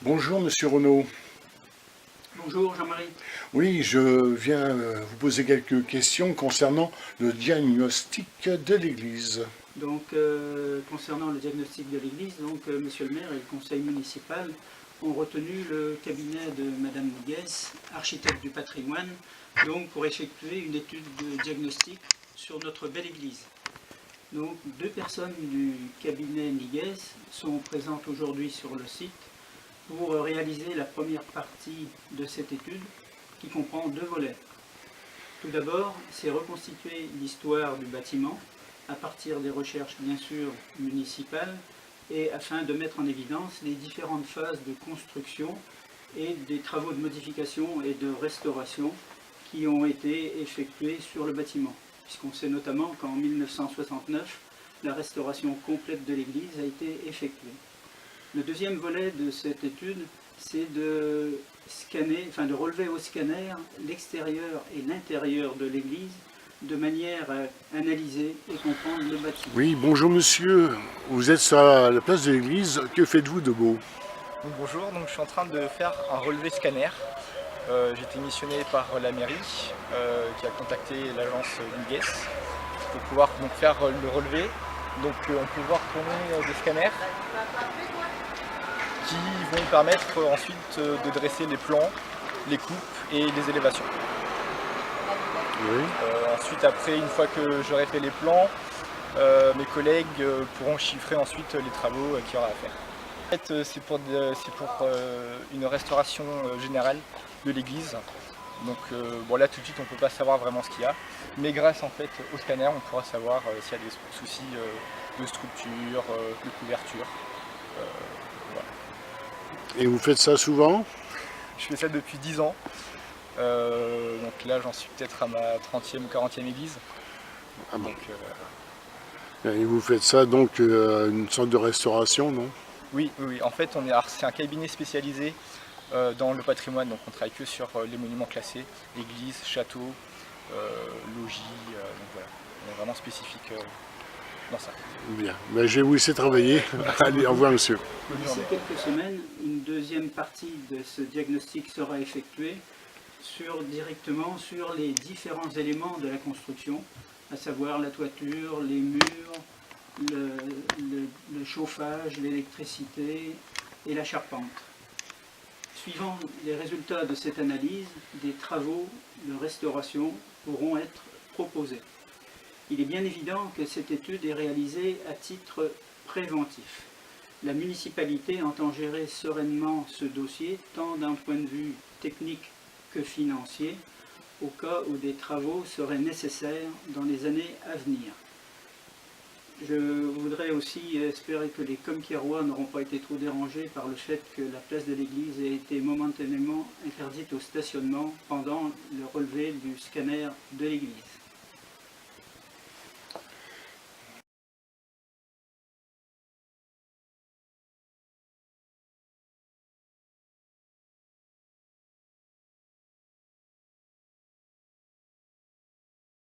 Bonjour Monsieur Renaud. Bonjour Jean-Marie. Oui, je viens vous poser quelques questions concernant le diagnostic de l'Église. Concernant le diagnostic de l'Église, Monsieur le maire et le conseil municipal ont retenu le cabinet de Madame Niguez, architecte du patrimoine, pour effectuer une étude de diagnostic sur notre belle Église. Donc, deux personnes du cabinet Niguez sont présentes aujourd'hui sur le site pour réaliser la première partie de cette étude qui comprend deux volets. Tout d'abord, c'est reconstituer l'histoire du bâtiment à partir des recherches bien sûr municipales et afin de mettre en évidence les différentes phases de construction et des travaux de modification et de restauration qui ont été effectués sur le bâtiment. Puisqu'on sait notamment qu'en 1969, la restauration complète de l'église a été effectuée. Le deuxième volet de cette étude, c'est de relever au scanner l'extérieur et l'intérieur de l'église de manière à analyser et comprendre le bâtiment. Oui, bonjour Monsieur. Vous êtes sur la place de l'Église. Que faites-vous de beau? Bonjour, je suis en train de faire un relevé scanner. J'ai été missionné par la mairie qui a contacté l'agence Niguez pour pouvoir faire le relevé. On peut voir tourner des scanners qui vont permettre ensuite de dresser les plans, les coupes et les élévations. Oui. Ensuite, après, une fois que j'aurai fait les plans, mes collègues pourront chiffrer ensuite les travaux qu'il y aura à faire. En fait, c'est pour une restauration générale de l'église. Là tout de suite on ne peut pas savoir vraiment ce qu'il y a, mais grâce en fait au scanner on pourra savoir s'il y a des soucis de structure, de couverture. Voilà. Et vous faites ça souvent? Je fais ça depuis 10 ans. Là j'en suis peut-être à ma 30e ou 40e église. Ah bon. Et vous faites ça donc une sorte de restauration, non? Oui, en fait c'est un cabinet spécialisé dans le patrimoine, donc on travaille que sur les monuments classés, églises, châteaux, logis, voilà, on est vraiment spécifique dans ça. Bien, ben, je vais vous laisser travailler. Allez, au revoir Monsieur. D'ici quelques semaines, une deuxième partie de ce diagnostic sera effectuée directement sur les différents éléments de la construction, à savoir la toiture, les murs, le chauffage, l'électricité et la charpente. Suivant les résultats de cette analyse, des travaux de restauration pourront être proposés. Il est bien évident que cette étude est réalisée à titre préventif. La municipalité entend gérer sereinement ce dossier, tant d'un point de vue technique que financier, au cas où des travaux seraient nécessaires dans les années à venir. Je voudrais aussi espérer que les Comquiérois n'auront pas été trop dérangés par le fait que la place de l'église ait été momentanément interdite au stationnement pendant le relevé du scanner de l'église.